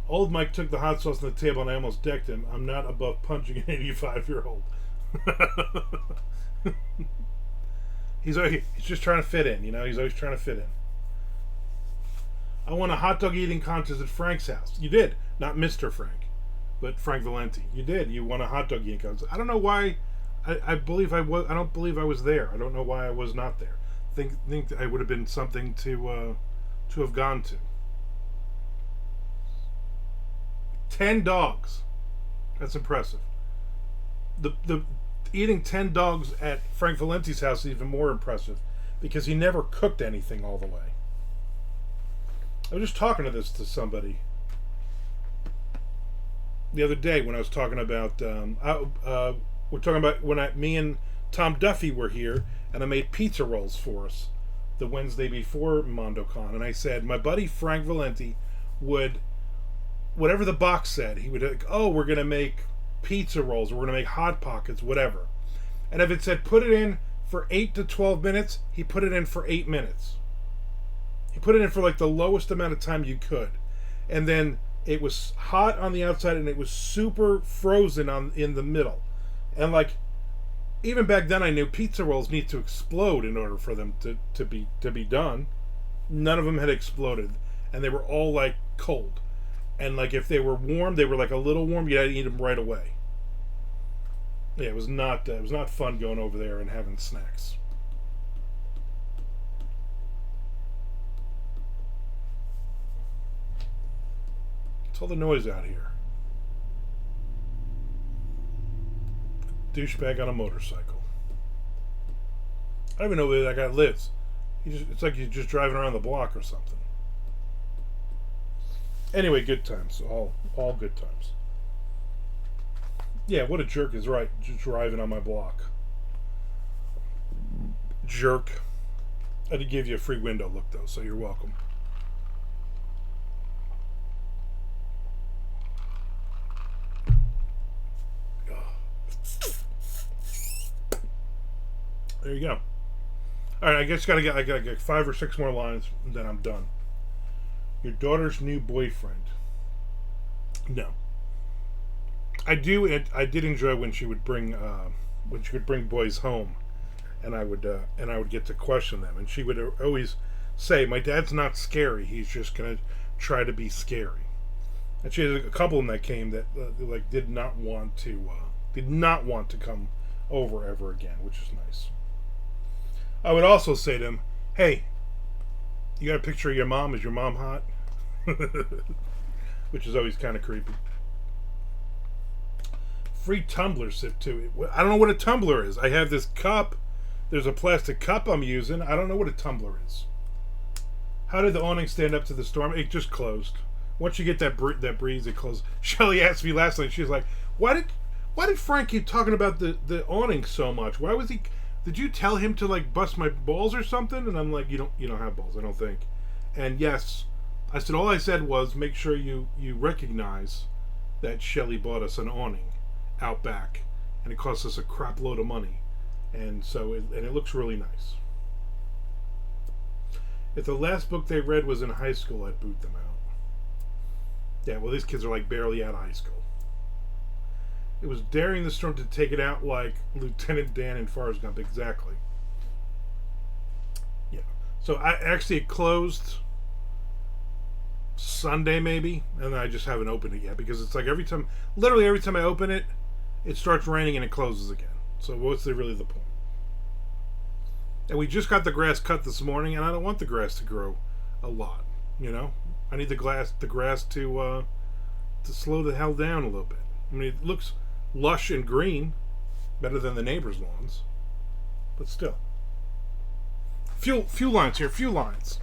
Old Mike took the hot sauce on the table and I almost decked him. I'm not above punching an 85-year-old. He's just trying to fit in, He's always trying to fit in. I won a hot dog eating contest at Frank's house. You did, not Mr. Frank, but Frank Valenti. You did. You won a hot dog eating contest. I don't know why. I believe I was. I don't believe I was there. I don't know why I was not there. Think I would have been something to have gone to. 10 dogs. That's impressive. The eating 10 dogs at Frank Valenti's house is even more impressive because he never cooked anything all the way. I was just talking to somebody the other day when I was talking about we're talking about when me and Tom Duffy were here and I made pizza rolls for us the Wednesday before MondoCon, and I said my buddy Frank Valenti would, whatever the box said, he would like, oh, we're gonna make pizza rolls, or we're gonna make hot pockets, whatever. And if it said put it in for 8 to 12 minutes, he put it in for 8 minutes. He put it in for like the lowest amount of time you could, and then it was hot on the outside and it was super frozen in the middle. And like, even back then I knew pizza rolls need to explode in order for them to be done. None of them had exploded, and they were all like cold. And like if they were warm, they were like a little warm. You had to eat them right away. Yeah, it was not fun going over there and having snacks. What's all the noise out here? Douchebag on a motorcycle. I don't even know where that guy lives. It's like he's just driving around the block or something. Anyway, good times. All good times. Yeah, what a jerk is right. Just driving on my block. Jerk. I did give you a free window look, though, so you're welcome. There you go. All right, I guess I gotta get 5 or 6 more lines, and then I'm done. Your daughter's new boyfriend. No. I did enjoy when she would bring boys home, and I would get to question them, and she would always say, "My dad's not scary. He's just gonna try to be scary." And she had a couple of them that came that like did not want to come over ever again, which is nice. I would also say to him, "Hey, you got a picture of your mom? Is your mom hot?" Which is always kind of creepy. Free tumbler sip too. I don't know what a tumbler is. I have this cup. There's a plastic cup I'm using. I don't know what a tumbler is. How did the awning stand up to the storm? It just closed. Once you get that breeze, it closed. Shelly asked me last night. She's like, "Why did Frank keep talking about the awning so much? Why was he? Did you tell him to like bust my balls or something?" And I'm like, "You don't have balls, I don't think." And yes, I said all I said was make sure you recognize that Shelly bought us an awning out back, and it cost us a crap load of money, and so it looks really nice. If the last book they read was in high school, I'd boot them out. Yeah, well, these kids are like barely out of high school. It was daring the storm to take it out like Lieutenant Dan in Forrest Gump. Exactly. Yeah. So it closed Sunday maybe, and I just haven't opened it yet because it's like literally every time I open it, it starts raining and it closes again. So what's really the point? And we just got the grass cut this morning, and I don't want the grass to grow a lot. I need the grass to slow the hell down a little bit. I mean, it looks lush and green, better than the neighbors' lawns, but still. Few lines here. Few lines.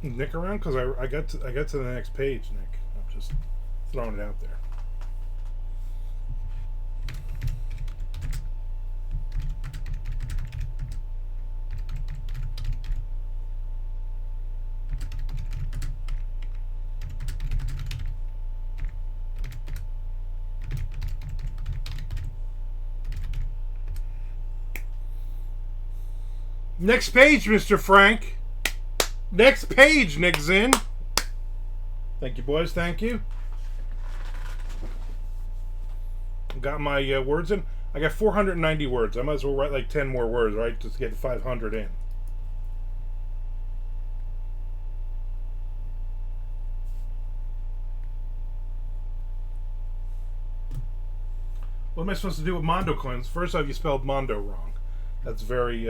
Nick around because I got to the next page, Nick. I'm just throwing it out there. Next page, Mr. Frank. Next page, Nick Zinn. Thank you, boys. Thank you. Got my words in. I got 490 words. I might as well write like 10 more words, right? Just to get 500 in. What am I supposed to do with Mondo coins? First off, you spelled Mondo wrong. That's very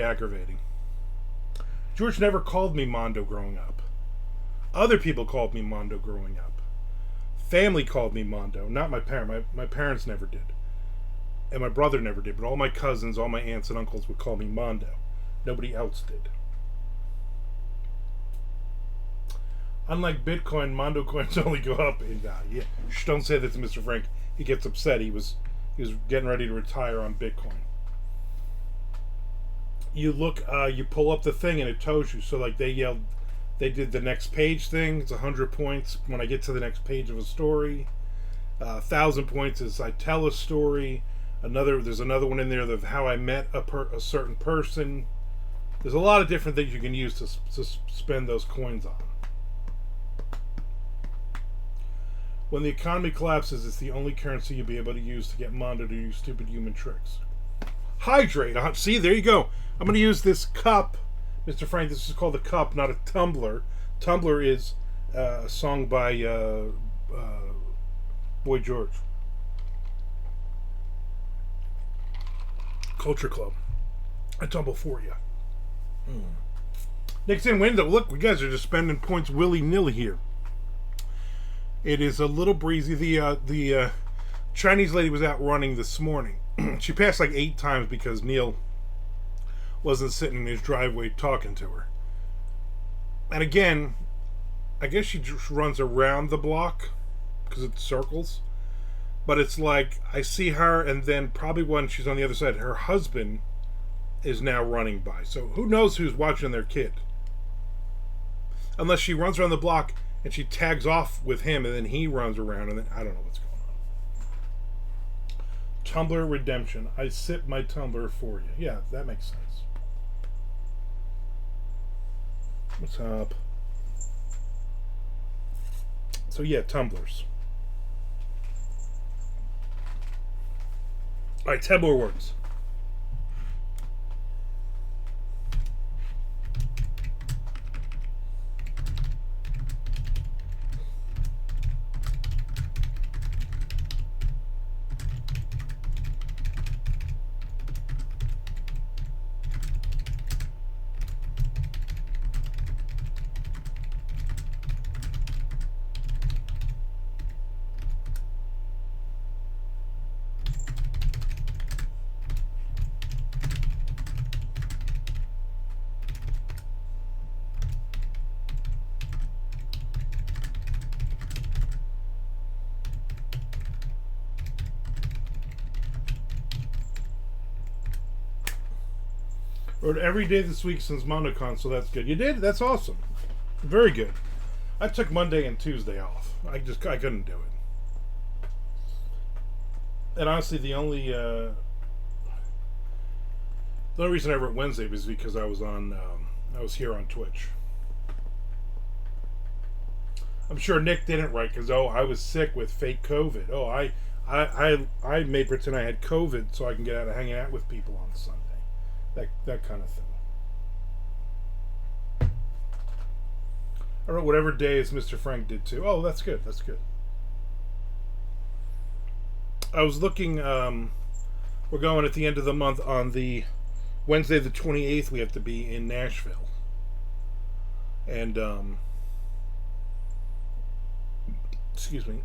aggravating. George never called me Mondo growing up. Other people called me Mondo growing up. Family called me Mondo, not my parents. My parents never did. And my brother never did, but all my cousins, all my aunts and uncles would call me Mondo. Nobody else did. Unlike Bitcoin, Mondo coins only go up in value. Shh, don't say that to Mr. Frank. He gets upset. He was getting ready to retire on Bitcoin. You look, you pull up the thing and it tells you. So like they did the next page thing. It's 100 points when I get to the next page of a story. 1,000 points is I tell a story. There's another one in there of how I met a certain person. There's a lot of different things you can use to spend those coins on. When the economy collapses, it's the only currency you'll be able to use to get Mondo to do stupid human tricks. Hydrate. See, there you go. I'm going to use this cup. Mr. Frank, this is called a cup, not a tumbler. Tumbler is a song by Boy George. Culture Club. I tumble for you. Next in window. Look, you guys are just spending points willy-nilly here. It is a little breezy. The Chinese lady was out running this morning. She passed like 8 times because Neil wasn't sitting in his driveway talking to her. And again, I guess she just runs around the block because it's circles. But it's like I see her, and then probably when she's on the other side, her husband is now running by. So who knows who's watching their kid? Unless she runs around the block and she tags off with him, and then he runs around, and then I don't know what's going on. Tumbler redemption. I sip my tumbler for you. Yeah, that makes sense. What's up? So yeah, tumblers. All right, 10 more words. Wrote every day this week since MondoCon, so that's good. You did? That's awesome. Very good. I took Monday and Tuesday off. I couldn't do it. And honestly, the only reason I wrote Wednesday was because I was here on Twitch. I'm sure Nick didn't write because I was sick with fake COVID. I made pretend I had COVID so I can get out of hanging out with people on Sunday. That kind of thing. I wrote whatever days Mr. Frank did too. Oh, that's good. That's good. I was looking. We're going at the end of the month on the Wednesday, the 28th. We have to be in Nashville, and excuse me.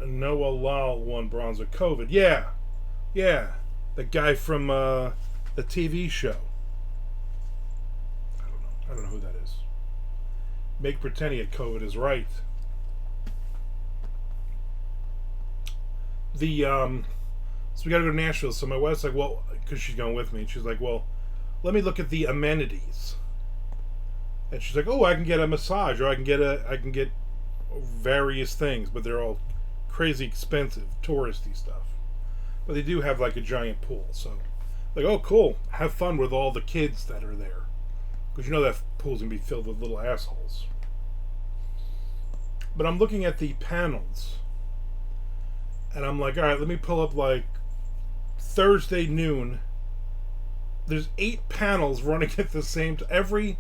Noah Lal won bronze with COVID. Yeah. The guy from the TV show. I don't know who that is. Make pretend he had COVID is right. So we got to go to Nashville. So my wife's like, well, because she's going with me. And she's like, well, let me look at the amenities. And she's like, oh, I can get a massage, or I can get various things, but they're all crazy expensive, touristy stuff. But they do have like a giant pool. So, like, oh, cool. Have fun with all the kids that are there, because you know that pool's gonna be filled with little assholes. But I'm looking at the panels, and I'm like, all right, let me pull up like Thursday noon. There's 8 panels running at the same time.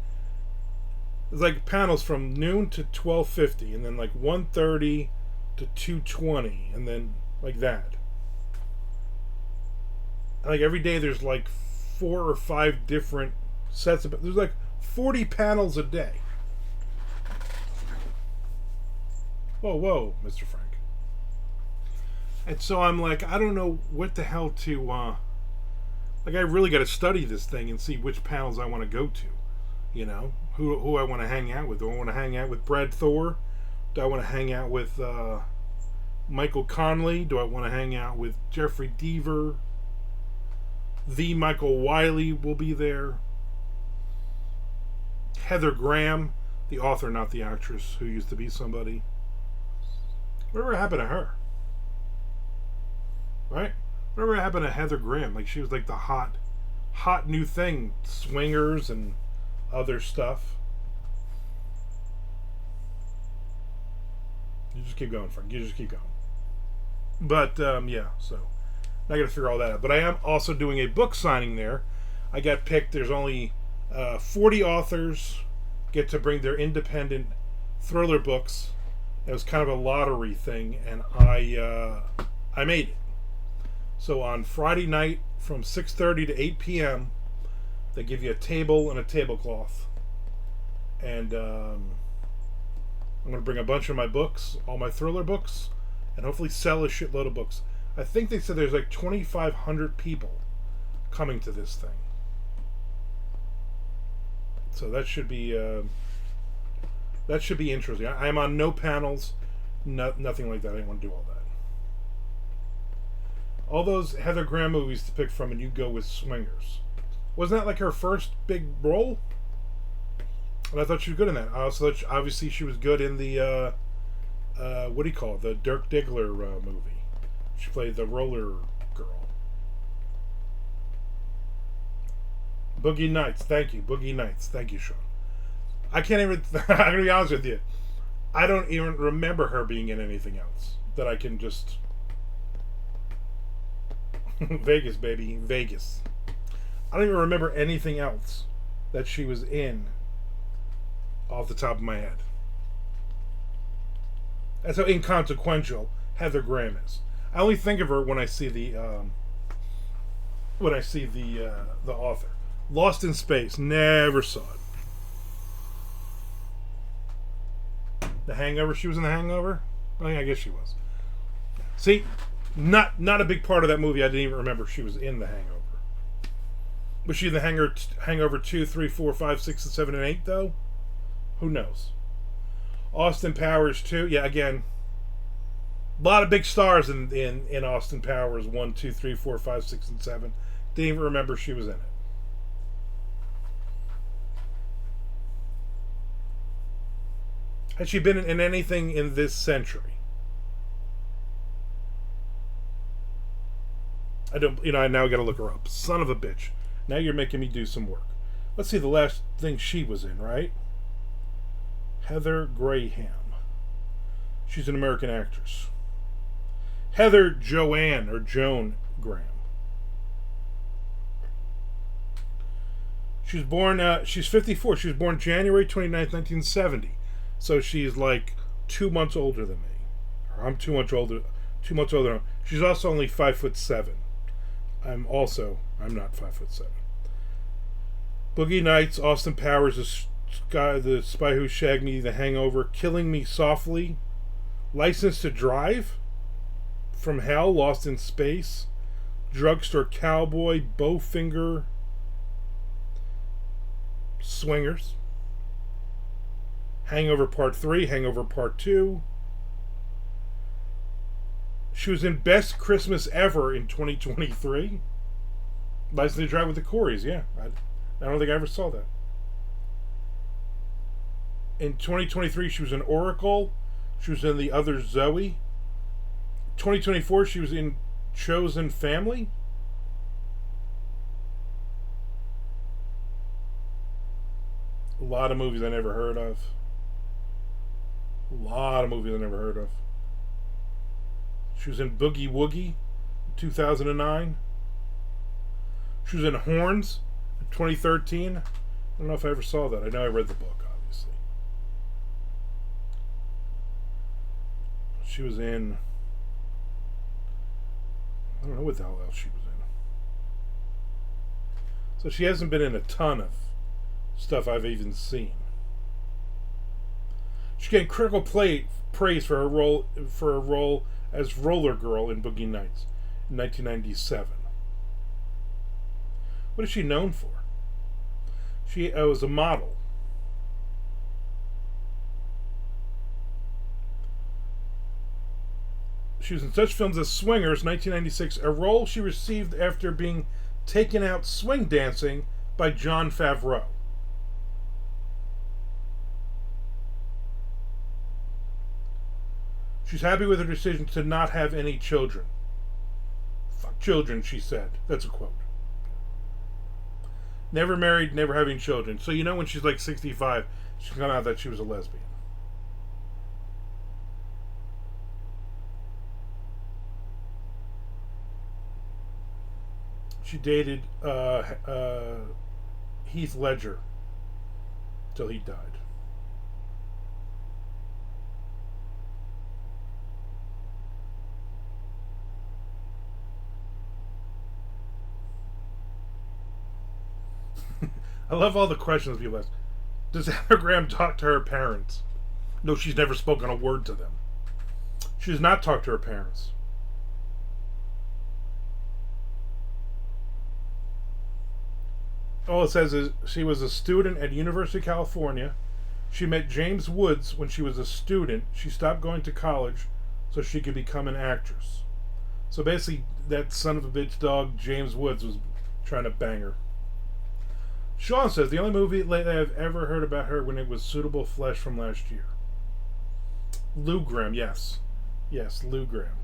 There's like panels from noon to 12:50, and then like 1:30 to 2:20, and then like that. And like every day there's like 4 or 5 different sets of. There's like 40 panels a day. Whoa, Mr. Frank. And so I'm like, I don't know what the hell to, like, I really got to study this thing and see which panels I want to go to. You know, who I want to hang out with. Do I want to hang out with Brad Thor? Do I want to hang out with Michael Conley? Do I want to hang out with Jeffrey Deaver? The Michael Wiley will be there. Heather Graham, the author, not the actress, who used to be somebody. Whatever happened to her? Right? Whatever happened to Heather Graham? Like, she was like the hot new thing. Swingers and other stuff. You just keep going, Frank. You just keep going. But, yeah, so I got to figure all that out. But I am also doing a book signing there. I got picked. There's only 40 authors get to bring their independent thriller books. It was kind of a lottery thing, and I made it. So on Friday night from 6:30 to 8 p.m., they give you a table and a tablecloth. And I'm going to bring a bunch of my books, all my thriller books, and hopefully sell a shitload of books. I think they said there's like 2,500 people coming to this thing. So that should be interesting. I'm on no panels, nothing like that. I didn't want to do all that. All those Heather Graham movies to pick from, and you go with Swingers. Wasn't that like her first big role? And I thought she was good in that. I also thought obviously she was good in the what do you call it? The Dirk Diggler movie. She played the roller girl. Boogie Nights. Thank you. Boogie Nights. Thank you, Sean. I can't even. I'm gonna be honest with you. I don't even remember her being in anything else that I can just. Vegas, baby, Vegas. I don't even remember anything else that she was in off the top of my head. That's how inconsequential Heather Graham is. I only think of her when I see the author. Lost in Space. Never saw it. The Hangover. She was in The Hangover. I guess she was. See, not a big part of that movie. I didn't even remember she was in The Hangover. Was she in The Hangover 2, 3, 4, 5, 6, and 7, and 8 though? Who knows? Austin Powers 2. Yeah, again. A lot of big stars in Austin Powers 1, 2, 3, 4, 5, 6, and 7. Didn't even remember she was in it. Had she been in anything in this century? I don't, I now got to look her up. Son of a bitch. Now you're making me do some work. Let's see the last thing she was in, right? Heather Graham. She's an American actress. Heather Joanne or Joan Graham. She's born, she's 54. She was born January 29th, 1970. So she's like 2 months older than me. Or I'm 2 months older. 2 months older than her. She's also only 5'7". I'm not 5'7". Boogie Nights, Austin Powers, the Spy Who Shagged Me, The Hangover, Killing Me Softly, License to Drive, From Hell, Lost in Space, Drugstore Cowboy, Bowfinger, Swingers, Hangover Part 3, Hangover Part 2. She was in Best Christmas Ever in 2023. License to Drive with the Coreys, yeah. I don't think I ever saw that. In 2023, she was in Oracle. She was in The Other Zoe. 2024, she was in Chosen Family. A lot of movies I never heard of. She was in Boogie Woogie in 2009. She was in Horns in 2013. I don't know if I ever saw that. I know I read the book, obviously. She was in... I don't know what the hell else she was in. So she hasn't been in a ton of stuff I've even seen. She's getting critical praise for her role as Roller Girl in Boogie Nights in 1997. What is she known for? She was a model. She was in such films as Swingers, 1996, a role she received after being taken out swing dancing by Jon Favreau. She's happy with her decision to not have any children. Fuck children, she said. That's a quote. Never married, never having children. So you know when she's like 65, she's come out that she was a lesbian. She dated Heath Ledger till he died. I love all the questions people ask. Does Heather Graham talk to her parents? No, she's never spoken a word to them. She does not talk to her parents. All it says is she was a student at University of California. She met James Woods when she was a student. She stopped going to college so she could become an actress. So basically, that son of a bitch dog, James Woods, was trying to bang her. Sean says, the only movie lately I've ever heard about her when it was Suitable Flesh from last year. Lou Graham, yes. Yes, Lou Graham.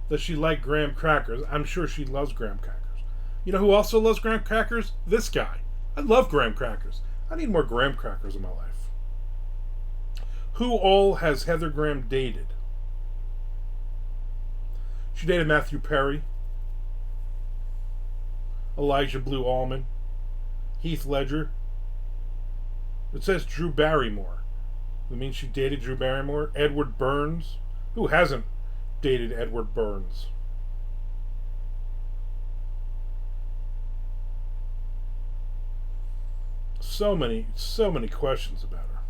Does she like graham crackers? I'm sure she loves graham crackers. You know who also loves graham crackers? This guy. I love graham crackers. I need more graham crackers in my life. Who all has Heather Graham dated? She dated Matthew Perry, Elijah Blue Allman, Heath Ledger. It says Drew Barrymore. That means she dated Drew Barrymore. Edward Burns. Who hasn't dated Edward Burns? So many questions about her.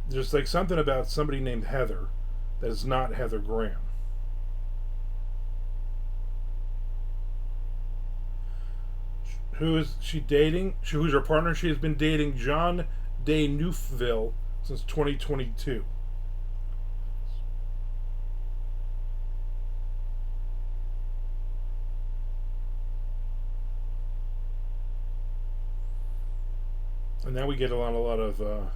There's like something about somebody named Heather that is not Heather Graham. Who is she dating? Who's her partner? She has been dating John de Neufville since 2022. And now we get a lot of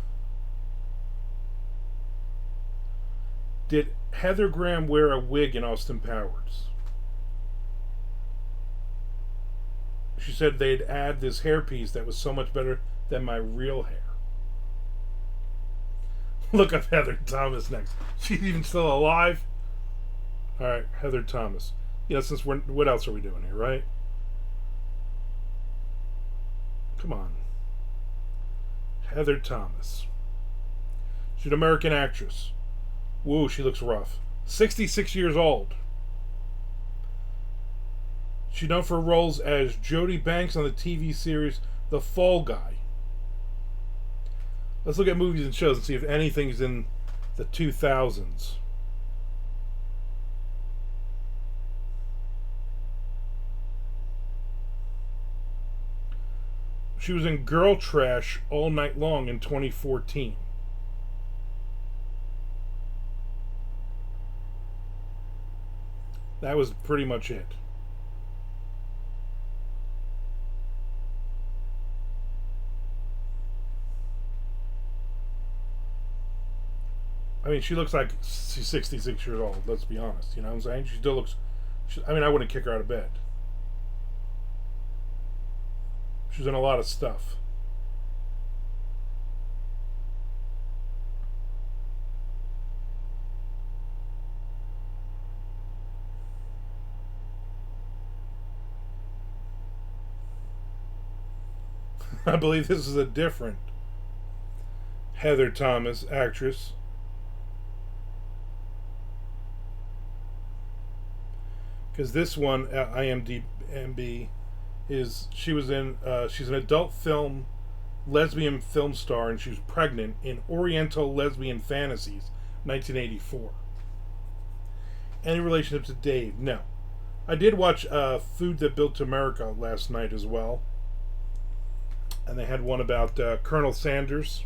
did Heather Graham wear a wig in Austin Powers? She said they'd add this hairpiece that was so much better than my real hair. Look up Heather Thomas next. She's even still alive? Alright, Heather Thomas. Yeah, since what else are we doing here, right? Come on. Heather Thomas. She's an American actress. Whoa, she looks rough. 66 years old. She's known for roles as Jody Banks on the TV series The Fall Guy. Let's look at movies and shows and see if anything's in the 2000s. She was in Girl Trash All Night Long in 2014. That was pretty much it. I mean, she looks like she's 66 years old, let's be honest. You know what I'm saying? She still looks... I mean, I wouldn't kick her out of bed. She's in a lot of stuff. I believe this is a different Heather Thomas actress. Because this one, IMDb, is she was in. She's an adult film lesbian film star, and she was pregnant in Oriental Lesbian Fantasies, 1984. Any relationship to Dave? No. I did watch Food That Built America last night as well, and they had one about Colonel Sanders.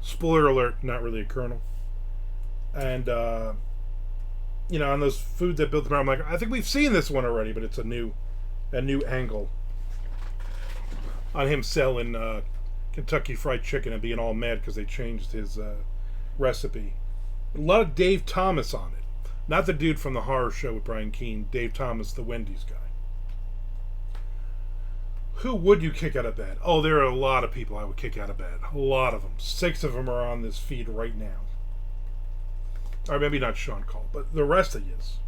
Spoiler alert: not really a colonel. And you know, on those Food That Built America, I'm like, I think we've seen this one already, but it's a new angle on him selling Kentucky Fried Chicken and being all mad because they changed his recipe. A lot of Dave Thomas on it, not the dude from the horror show with Brian Keane. Dave Thomas, the Wendy's guy. Who would you kick out of bed? Oh, there are a lot of people I would kick out of bed. A lot of them. 6 of them are on this feed right now. Or maybe not Sean Cole, but the rest of yous.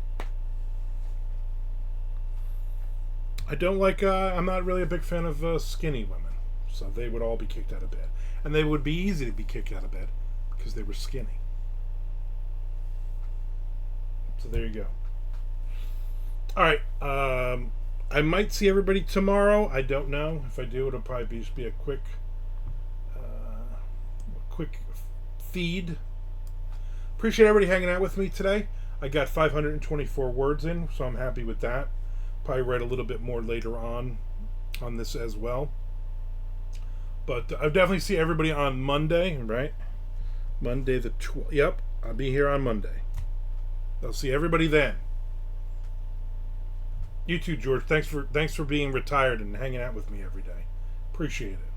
I don't like, I'm not really a big fan of skinny women. So they would all be kicked out of bed. And they would be easy to be kicked out of bed because they were skinny. So there you go. Alright, I might see everybody tomorrow. I don't know. If I do, it'll probably just be a quick feed. Appreciate everybody hanging out with me today. I got 524 words in, so I'm happy with that. Probably write a little bit more later on this as well. But I'll definitely see everybody on Monday, right? Monday the 12th. Yep, I'll be here on Monday. I'll see everybody then. You too, George. Thanks for being retired and hanging out with me every day. Appreciate it.